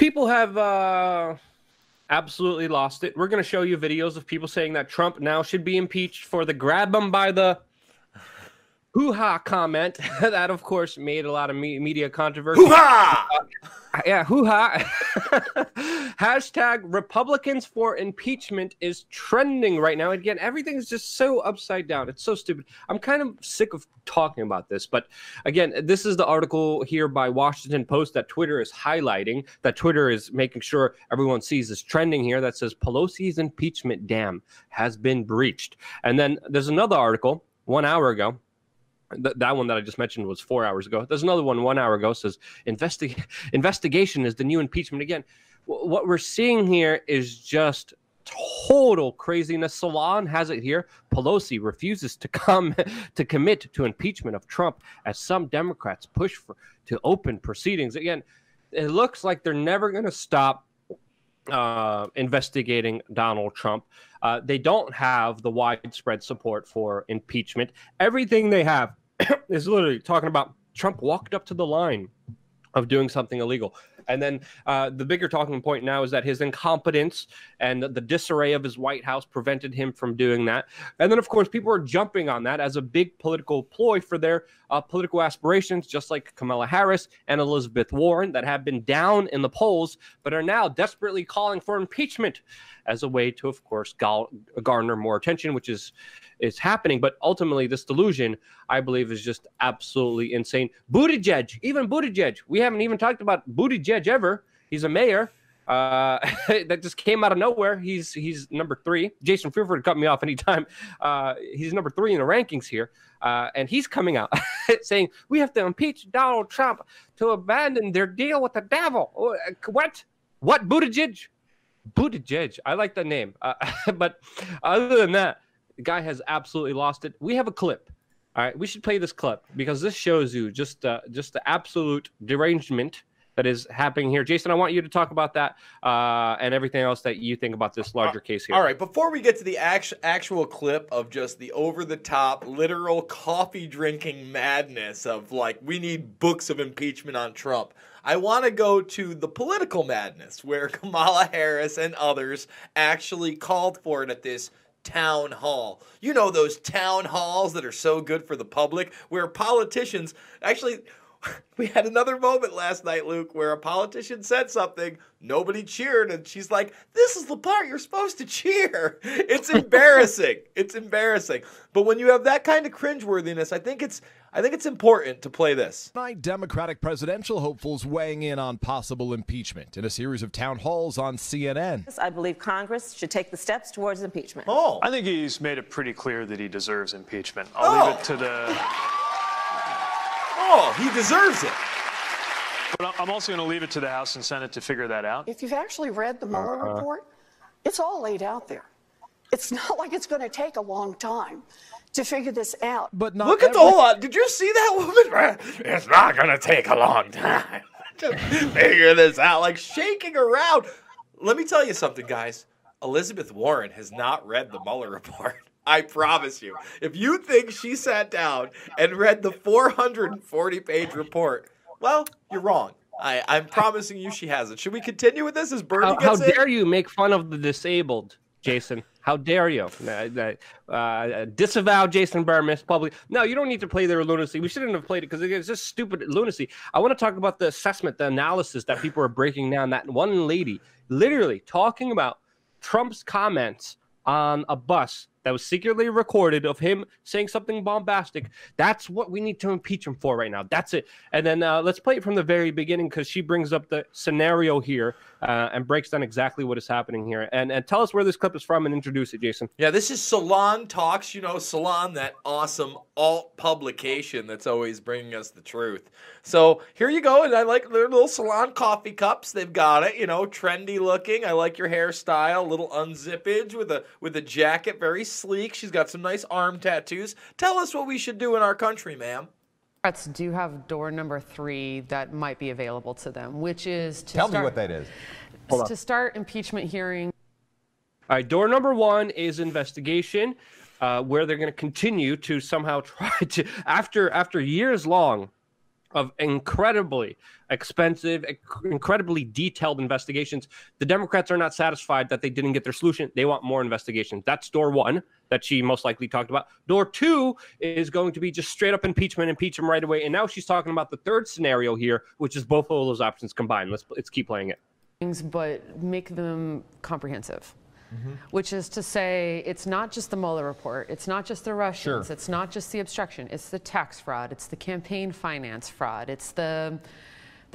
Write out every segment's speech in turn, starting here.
People have absolutely lost it. We're going to show you videos of people saying that Trump now should be impeached for the grab him by the hoo-ha comment. That, of course, made a lot of media controversy. Hoo-ha! Yeah, hoo-ha. Hashtag Republicans for impeachment is trending right now. Again, everything is just so upside down. It's so stupid. I'm kind of sick of talking about this. But again, this is the article here by Washington Post that Twitter is highlighting, that Twitter is making sure everyone sees is trending here, that says Pelosi's impeachment dam has been breached. And then there's another article 1 hour ago. That one that I just mentioned was 4 hours ago. There's another one 1 hour ago says investigation is the new impeachment. Again, what we're seeing here is just total craziness. Salon has it here. Pelosi refuses to commit to impeachment of Trump as some Democrats push to open proceedings. Again, it looks like they're never going to stop investigating Donald Trump. They don't have the widespread support for impeachment. Everything they have is literally talking about Trump walked up to the line of doing something illegal. And then the bigger talking point now is that his incompetence and the disarray of his White House prevented him from doing that. And then, of course, people are jumping on that as a big political ploy for their political aspirations, just like Kamala Harris and Elizabeth Warren, that have been down in the polls, but are now desperately calling for impeachment as a way to, of course, garner more attention, which is happening. But ultimately, this delusion, I believe, is just absolutely insane. Even Buttigieg. We haven't even talked about Buttigieg ever. He's a mayor that just came out of nowhere. He's number 3. Jason, feel free to cut me off anytime. He's number 3 in the rankings here. And he's coming out saying, we have to impeach Donald Trump to abandon their deal with the devil. What? What, Buttigieg? Buttigieg. I like the name. But other than that, the guy has absolutely lost it. We have a clip. All right, we should play this clip because this shows you just the absolute derangement that is happening here. Jason, I want you to talk about that and everything else that you think about this larger case here. All right, before we get to the actual clip of just the over-the-top, literal coffee-drinking madness of, like, we need books of impeachment on Trump, I want to go to the political madness where Kamala Harris and others actually called for it at this town hall. You know, those town halls that are so good for the public, where politicians actually... We had another moment last night, Luke, where a politician said something, nobody cheered, and she's like, this is the part you're supposed to cheer. It's embarrassing. It's embarrassing. But when you have that kind of cringeworthiness, I think it's important to play this. Tonight, Democratic presidential hopefuls weighing in on possible impeachment in a series of town halls on CNN. I believe Congress should take the steps towards impeachment. Oh. I think he's made it pretty clear that he deserves impeachment. I'll leave it to the... Oh, he deserves it. But I'm also going to leave it to the House and Senate to figure that out. If you've actually read the Mueller report, it's all laid out there. It's not like it's going to take a long time to figure this out. But not look at the whole lot. Did you see that woman? It's not going to take a long time to figure this out. Like shaking around. Let me tell you something, guys. Elizabeth Warren has not read the Mueller report. I promise you. If you think she sat down and read the 440-page report, well, you're wrong. I'm promising you she hasn't. Should we continue with this as Bernie How gets in? dare you make fun of the disabled, Jason? How dare you? Disavow Jason Burmis publicly. No, you don't need to play their lunacy. We shouldn't have played it because it's just stupid lunacy. I want to talk about the assessment, the analysis that people are breaking down. That one lady literally talking about Trump's comments on a bus that was secretly recorded of him saying something bombastic. That's what we need to impeach him for right now. That's it. And then let's play it from the very beginning because she brings up the scenario here and breaks down exactly what is happening here. And tell us where this clip is from and introduce it, Jason. Yeah, this is Salon Talks. You know, Salon, that awesome alt publication that's always bringing us the truth. So here you go. And I like their little Salon coffee cups. They've got it, you know, trendy looking. I like your hairstyle, little unzippage with a jacket, very sleek. She's got some nice arm tattoos. Tell us what we should do in our country, ma'am. Democrats do have door number 3 that might be available to them, which is to Tell me what that is. To start impeachment hearings. All right, door number 1 is investigation, where they're going to continue to somehow try to, after years long of incredibly expensive, incredibly detailed investigations. The Democrats are not satisfied that they didn't get their solution. They want more investigations. That's door one that she most likely talked about. Door two is going to be just straight up impeachment, impeach him right away. And now she's talking about the third scenario here, which is both of those options combined. Let's keep playing it. But make them comprehensive. Which is to say, it's not just the Mueller report, it's not just the Russians, it's not just the obstruction, it's the tax fraud, it's the campaign finance fraud, it's the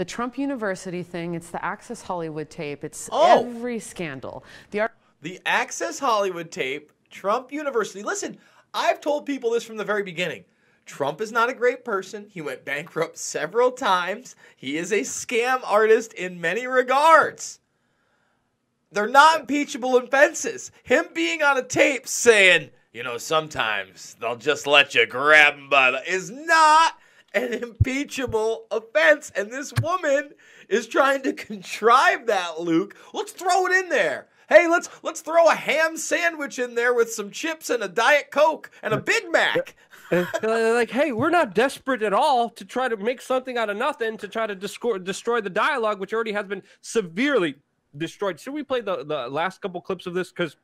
Trump University thing, it's the Access Hollywood tape, it's every scandal. The Access Hollywood tape, Trump University. Listen, I've told people this from the very beginning. Trump is not a great person. He went bankrupt several times. He is a scam artist in many regards. They're not impeachable offenses. Him being on a tape saying, you know, sometimes they'll just let you grab them by the... is not an impeachable offense. And this woman is trying to contrive that, Luke. Let's throw it in there. Hey, let's throw a ham sandwich in there with some chips and a Diet Coke and a Big Mac. Like, hey, we're not desperate at all to try to make something out of nothing, to try to destroy the dialogue, which already has been severely destroyed. Should we play the last couple clips of this? Because,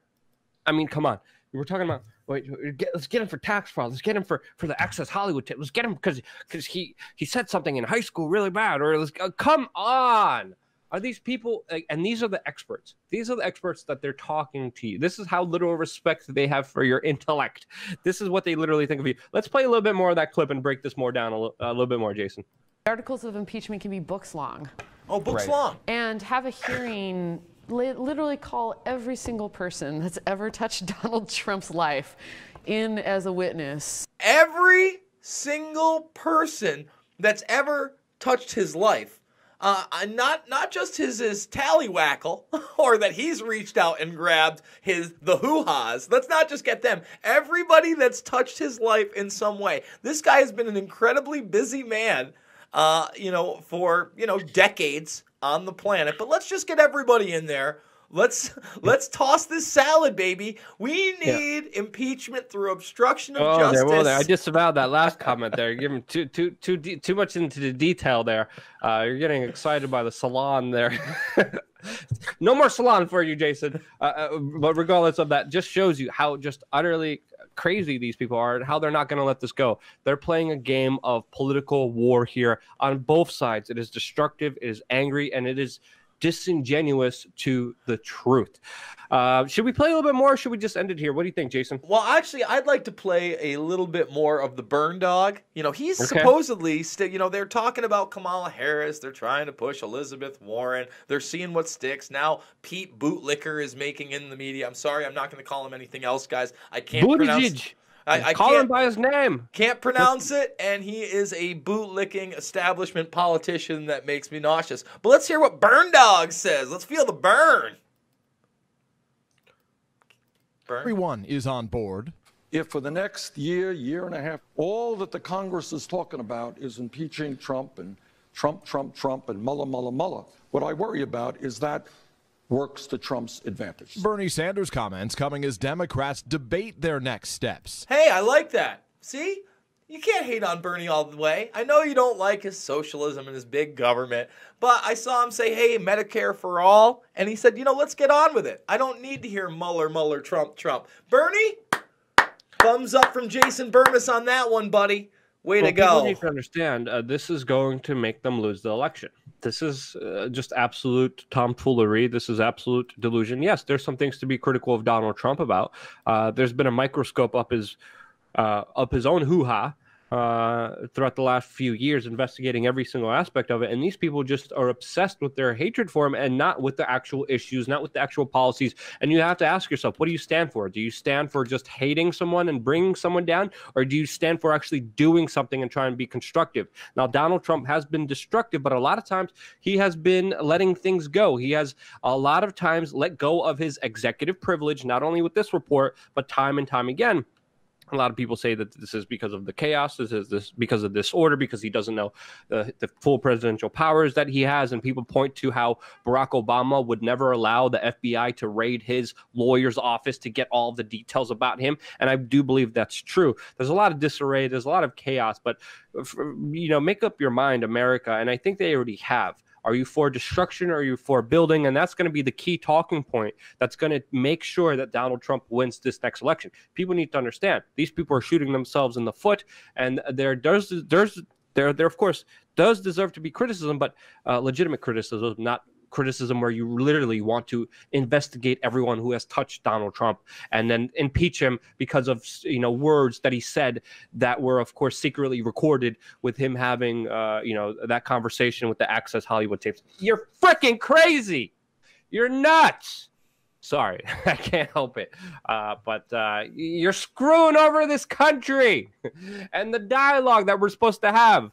I mean, come on. We're talking about, let's get him for tax fraud. Let's get him for the Access Hollywood tip. Let's get him because he said something in high school really bad. Or let's come on. Are these people, and these are the experts. These are the experts that they're talking to you. This is how little respect they have for your intellect. This is what they literally think of you. Let's play a little bit more of that clip and break this more down a little bit more, Jason. Articles of impeachment can be books long. Oh, books long. And have a hearing, literally call every single person that's ever touched Donald Trump's life in as a witness. Every single person that's ever touched his life. Not just his tallywhackle, or that he's reached out and grabbed the hoo-has. Let's not just get them. Everybody that's touched his life in some way. This guy has been an incredibly busy man, for decades on the planet. But let's just get everybody in there. Let's toss this salad, baby. We need impeachment through obstruction of justice. I disavowed that last comment there. You're giving too much into the detail there. You're getting excited by the salon there. No more salon for you, Jason. But regardless of that, just shows you how just utterly crazy these people are and how they're not going to let this go. They're playing a game of political war here on both sides. It is destructive, it is angry, and it is disingenuous to the truth. Should we play a little bit more, or should we just end it here? What do you think, Jason? Well, actually, I'd like to play a little bit more of the burn dog. He's supposedly they're talking about Kamala Harris. They're trying to push Elizabeth Warren. They're seeing what sticks. Now Pete Bootlicker is making in the media. I'm sorry, I'm not going to call him anything else, guys. I can't pronounce. I call him by his name. Can't pronounce it, and he is a bootlicking establishment politician that makes me nauseous. But let's hear what Burn Dog says. Let's feel the burn. Everyone is on board. If for the next year and a half, all that the Congress is talking about is impeaching Trump and Trump and Mueller, what I worry about is that works to Trump's advantage. Bernie Sanders' comments coming as Democrats debate their next steps. Hey, I like that. See? You can't hate on Bernie all the way. I know you don't like his socialism and his big government, but I saw him say, hey, Medicare for all, and he said, let's get on with it. I don't need to hear Mueller, Trump. Bernie, thumbs up from Jason Burmis on that one, buddy. Way to go. People need to understand, this is going to make them lose the election. This is just absolute tomfoolery. This is absolute delusion. Yes, there's some things to be critical of Donald Trump about. There's been a microscope up his own hoo-ha throughout the last few years, investigating every single aspect of it. And these people just are obsessed with their hatred for him and not with the actual issues, not with the actual policies. And you have to ask yourself, what do you stand for? Do you stand for just hating someone and bringing someone down? Or do you stand for actually doing something and trying to be constructive? Now, Donald Trump has been destructive, but a lot of times he has been letting things go. He has a lot of times let go of his executive privilege, not only with this report, but time and time again. A lot of people say that this is because of the chaos. This is because of disorder, because he doesn't know the full presidential powers that he has. And people point to how Barack Obama would never allow the FBI to raid his lawyer's office to get all the details about him. And I do believe that's true. There's a lot of disarray. There's a lot of chaos. But, make up your mind, America. And I think they already have. Are you for destruction or are you for building? And that's going to be the key talking point that's going to make sure that Donald Trump wins this next election. People need to understand these people are shooting themselves in the foot, and there of course does deserve to be criticism, but legitimate criticism, not criticism where you literally want to investigate everyone who has touched Donald Trump and then impeach him because of words that he said that were of course secretly recorded with him having that conversation with the Access Hollywood tapes. You're freaking crazy. You're nuts. Sorry, I can't help it. But you're screwing over this country and the dialogue that we're supposed to have.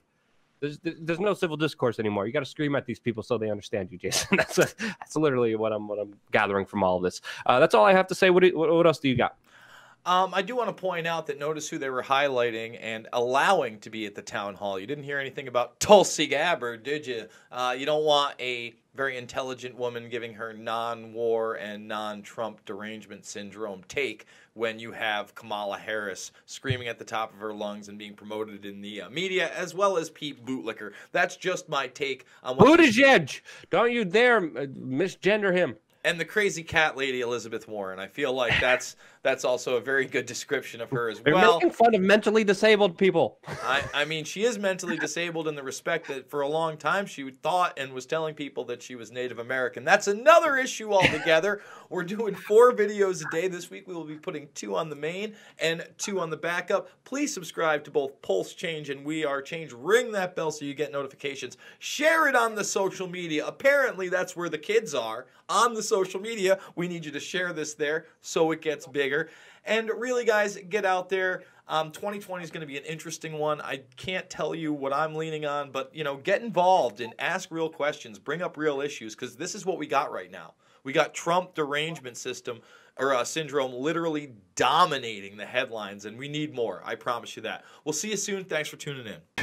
There's no civil discourse anymore. You got to scream at these people so they understand you, Jason. That's literally what I'm gathering from all of this. That's all I have to say. What else do you got? I do want to point out that notice who they were highlighting and allowing to be at the town hall. You didn't hear anything about Tulsi Gabbard, did you? You don't want a very intelligent woman giving her non-war and non-Trump derangement syndrome take when you have Kamala Harris screaming at the top of her lungs and being promoted in the media, as well as Pete Bootlicker. That's just my take on what Buttigieg. Don't you dare misgender him. And the crazy cat lady Elizabeth Warren. I feel like that's also a very good description of her as well. They're making fun of mentally disabled people. I mean, she is mentally disabled in the respect that for a long time she thought and was telling people that she was Native American. That's another issue altogether. We're doing 4 videos a day. This week we will be putting 2 on the main and 2 on the backup. Please subscribe to both WeAreChange and WeAreChange. Ring that bell so you get notifications. Share it on the social media. Apparently that's where the kids are, on the social media. We need you to share this there so it gets bigger. And really, guys, get out there. 2020 is going to be an interesting one. I can't tell you what I'm leaning on, but, get involved and ask real questions. Bring up real issues, because this is what we got right now. We got Trump derangement syndrome literally dominating the headlines, and we need more. I promise you that. We'll see you soon. Thanks for tuning in.